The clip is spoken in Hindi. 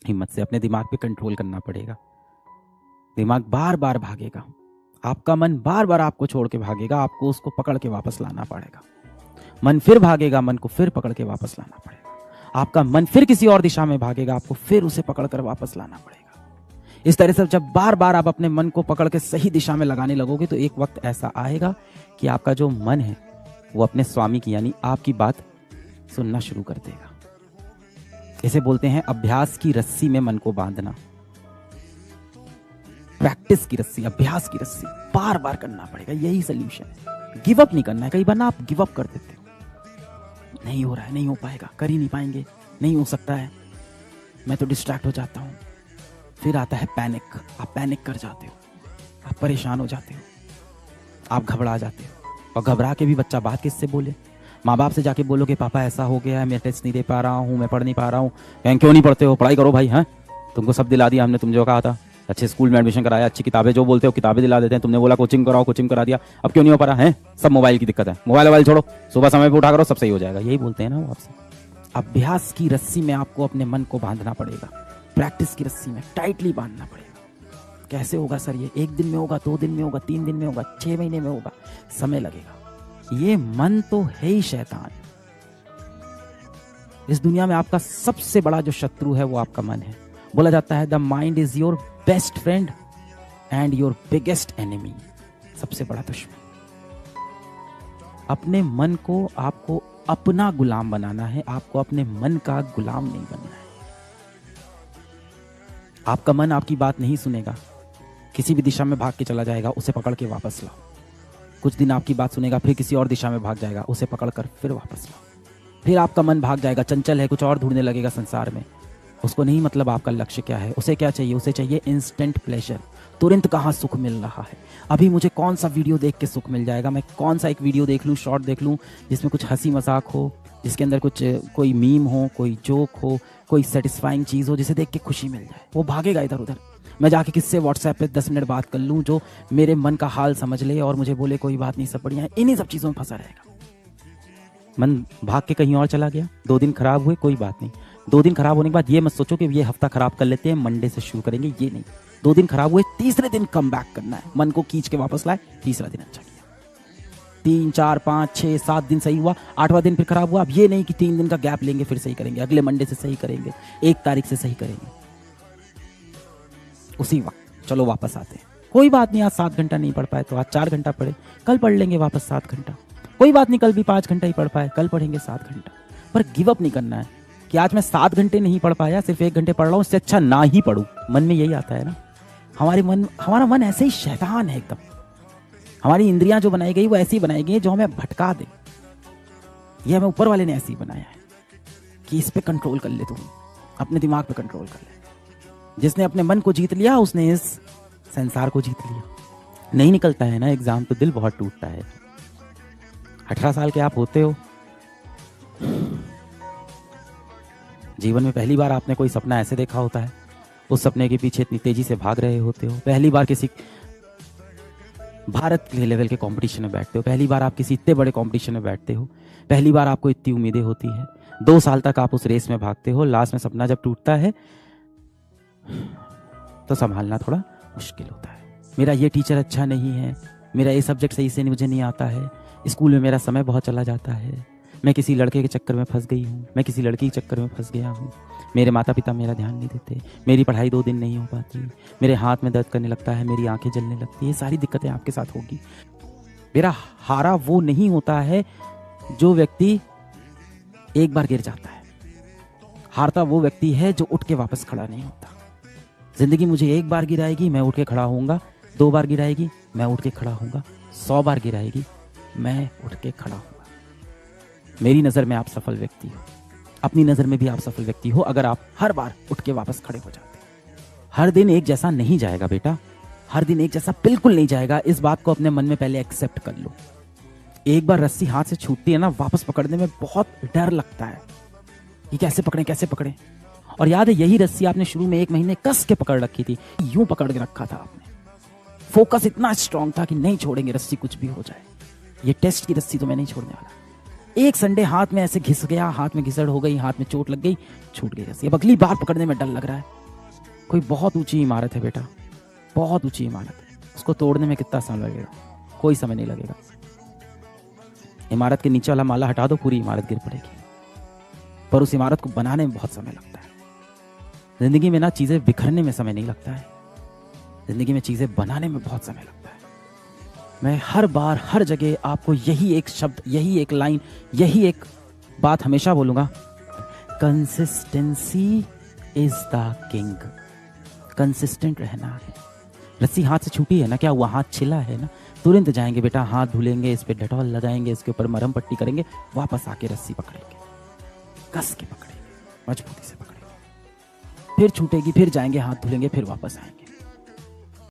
हिम्मत से अपने दिमाग पे कंट्रोल करना पड़ेगा। दिमाग बार बार भागेगा, आपका मन बार बार आपको छोड़ के भागेगा, आपको उसको पकड़ के वापस लाना पड़ेगा। मन फिर भागेगा, मन को फिर पकड़ के वापस लाना पड़ेगा। आपका मन फिर किसी और दिशा में भागेगा, आपको फिर उसे पकड़ कर वापस लाना पड़ेगा। इस तरह से जब बार बार आप अपने मन को पकड़ के सही दिशा में लगाने लगोगे तो एक वक्त ऐसा आएगा कि आपका जो मन है वो अपने स्वामी की यानी आपकी बात सुनना शुरू कर देगा। इसे बोलते हैं अभ्यास की रस्सी में मन को बांधना। प्रैक्टिस की रस्सी, अभ्यास की रस्सी बार बार करना पड़ेगा, यही सोल्यूशन है। गिव अप नहीं करना है। कई बार ना आप गिव अप कर देते हो, नहीं हो रहा है, नहीं हो पाएगा, कर ही नहीं पाएंगे, नहीं हो सकता है, मैं तो डिस्ट्रैक्ट हो जाता हूं। फिर आता है पैनिक, आप पैनिक कर जाते हो, आप परेशान हो जाते हो, आप घबरा जाते हो। और घबरा के भी बच्चा बात किससे बोले? माँ बाप से जाके बोलो कि पापा ऐसा हो गया है, मैं टेस्ट नहीं दे पा रहा हूँ, मैं पढ़ नहीं पा रहा हूँ। कहें क्यों नहीं पढ़ते हो, पढ़ाई करो भाई, हैं तुमको सब दिला दिया हमने, तुम जो कहा था, अच्छे स्कूल में एडमिशन कराया, अच्छी किताबें जो बोलते हो किताबें दिला देते हैं, तुमने बोला कोचिंग कराओ, कोचिंग करा दिया, अब क्यों नहीं हो पा रहा है? सब मोबाइल की दिक्कत है, मोबाइल छोड़ो, सुबह समय पे उठा करो, सब सही हो जाएगा। यही बोलते हैं ना वो आपसे। अभ्यास की रस्सी में आपको अपने मन को बांधना पड़ेगा, प्रैक्टिस की रस्सी में टाइटली बांधना पड़ेगा। कैसे होगा सर ये? 1 दिन में होगा, 2 दिन में होगा, 3 दिन में होगा, 6 महीने में होगा, समय लगेगा। ये मन तो है ही शैतान। इस दुनिया में आपका सबसे बड़ा जो शत्रु है वो आपका मन है। बोला जाता है the mind is your best friend and your biggest enemy. सबसे बड़ा दुश्मन। अपने मन को आपको अपना गुलाम बनाना है, आपको अपने मन का गुलाम नहीं बनना है। आपका मन आपकी बात नहीं सुनेगा, किसी भी दिशा में भाग के चला जाएगा, उसे पकड़ के वापस लाओ। कुछ दिन आपकी बात सुनेगा, फिर किसी और दिशा में भाग जाएगा, उसे पकड़ कर फिर वापस लाओ। फिर आपका मन भाग जाएगा, चंचल है, कुछ और ढूंढने लगेगा संसार में। उसको नहीं मतलब आपका लक्ष्य क्या है, उसे क्या चाहिए? उसे चाहिए इंस्टेंट प्लेजर। तुरंत कहाँ सुख मिल रहा है, अभी मुझे कौन सा वीडियो देख के सुख मिल जाएगा, मैं कौन सा एक वीडियो देख लूँ, शॉर्ट देख लूँ जिसमें कुछ हंसी मजाक हो, जिसके अंदर कुछ कोई मीम हो, कोई जोक हो, कोई सेटिस्फाइंग चीज़ हो जिसे देख के खुशी मिल जाए। वो भागेगा इधर उधर। मैं जाके किससे व्हाट्सएप पे 10 मिनट बात कर लूँ जो मेरे मन का हाल समझ ले और मुझे बोले कोई बात नहीं, सब बढ़िया है। इन्हीं सब चीज़ों में फंसा रहेगा। मन भाग के कहीं और चला गया, 2 दिन खराब हुए, कोई बात नहीं। 2 दिन खराब होने के बाद ये मत सोचो कि ये हफ्ता खराब कर लेते हैं, मंडे से शुरू करेंगे, ये नहीं। 2 दिन खराब हुए, तीसरे दिन कम बैक करना है, मन को खींच के वापस लाए, तीसरा दिन अच्छा किया। 3, 4, 5, 6, 7 दिन सही हुआ, 8वां दिन फिर खराब हुआ। अब ये नहीं कि 3 दिन का गैप लेंगे फिर सही करेंगे, अगले मंडे से सही करेंगे, 1 तारीख से सही करेंगे। उसी वक्त चलो वापस आते हैं। कोई बात नहीं, आज 7 घंटा नहीं पढ़ पाए तो आज 4 घंटा पढ़े, कल पढ़ लेंगे वापस 7 घंटा। कोई बात नहीं, कल भी 5 घंटा ही पढ़ पाए, कल पढ़ेंगे 7 घंटा। पर गिव अप नहीं करना है कि आज मैं 7 घंटे नहीं पढ़ पाया, सिर्फ 1 घंटे पढ़ रहा हूँ, इससे अच्छा ना ही पढ़ूं। मन में यही आता है ना। हमारा मन ऐसे ही शैतान है एकदम। हमारी इंद्रियां जो बनाई गई वो ऐसी बनाई गई जो हमें भटका दे। ये हमें ऊपर वाले ने ऐसे ही बनाया है कि इस पे कंट्रोल कर ले, तुम अपने दिमाग पे कंट्रोल कर ले। जिसने अपने मन को जीत लिया उसने इस संसार को जीत लिया। नहीं निकलता है ना एग्जाम तो दिल बहुत टूटता है। 18 साल के आप होते हो, जीवन में पहली बार आपने कोई सपना ऐसे देखा होता है, उस सपने के पीछे इतनी तेजी से भाग रहे होते हो। पहली बार किसी भारत के लेवल के कंपटीशन में बैठते हो, पहली बार आप किसी इतने बड़े कंपटीशन में बैठते हो, पहली बार आपको इतनी उम्मीदें होती है। 2 साल तक आप उस रेस में भागते हो, लास्ट में सपना जब टूटता है तो संभालना थोड़ा मुश्किल होता है। मेरा ये टीचर अच्छा नहीं है, मेरा ये सब्जेक्ट सही से मुझे नहीं आता है, स्कूल में मेरा समय बहुत चला जाता है, मैं किसी लड़के के चक्कर में फंस गई हूँ, मैं किसी लड़की के चक्कर में फंस गया हूँ, मेरे माता पिता मेरा ध्यान नहीं देते, मेरी पढ़ाई 2 दिन नहीं हो पाती, मेरे हाथ में दर्द करने लगता है, मेरी आंखें जलने लगती है। ये सारी दिक्कतें आपके साथ होगी। मेरा हारा वो नहीं होता है जो व्यक्ति एक बार गिर जाता है, हारता वो व्यक्ति है जो उठ के वापस खड़ा नहीं होता। जिंदगी मुझे 1 बार गिराएगी, मैं उठ के खड़ा होऊंगा, 2 बार गिराएगी, मैं उठ के खड़ा होऊंगा, 100 बार गिराएगी, मैं उठ के खड़ा होऊंगा। मेरी नजर में आप सफल व्यक्ति हो, अपनी नजर में भी आप सफल व्यक्ति हो अगर आप हर बार उठ के वापस खड़े हो जाते। हर दिन एक जैसा नहीं जाएगा बेटा, हर दिन एक जैसा बिल्कुल नहीं जाएगा। इस बात को अपने मन में पहले एक्सेप्ट कर लो। एक बार रस्सी हाथ से छूटती है ना, वापस पकड़ने में बहुत डर लगता है कि कैसे पकड़े। और याद है यही रस्सी आपने शुरू में 1 महीने कस के पकड़ रखी थी, यूं पकड़ के रखा था आपने। फोकस इतना स्ट्रांग था कि नहीं छोड़ेंगे, रस्सी कुछ भी हो जाए। ये टेस्ट की रस्सी तो मैं नहीं छोड़ने वाला। एक संडे हाथ में ऐसे घिस गया, हाथ में घिसड़ हो गई, हाथ में चोट लग गई, छूट गई रस्सी। अब अगली बार पकड़ने में डर लग रहा है। कोई बहुत ऊंची इमारत है बेटा, बहुत ऊंची इमारत है, उसको तोड़ने में कितना समय लगेगा? कोई समय नहीं लगेगा। इमारत के नीचे वाला माला हटा दो, पूरी इमारत गिर पड़ेगी। पर उस इमारत को बनाने में बहुत समय लगता है। जिंदगी में ना चीजें बिखरने में समय नहीं लगता है, जिंदगी में चीजें बनाने में बहुत समय लगता है। मैं हर बार हर जगह आपको यही एक शब्द, यही एक लाइन, यही एक बात हमेशा बोलूंगा, consistency is the king. Consistent रहना है। रस्सी हाथ से छूटी है ना, क्या हुआ? हाथ छिला है ना, तुरंत जाएंगे बेटा, हाथ धुलेंगे, इस पे डेटॉल लगाएंगे, इसके ऊपर मरहम पट्टी करेंगे, वापस आके रस्सी पकड़ेंगे, कस के पकड़ेंगे, मजबूती से पकड़ेंगे, फिर छूटेगी, फिर जाएंगे, हाथ धुलेंगे, फिर वापस आएंगे।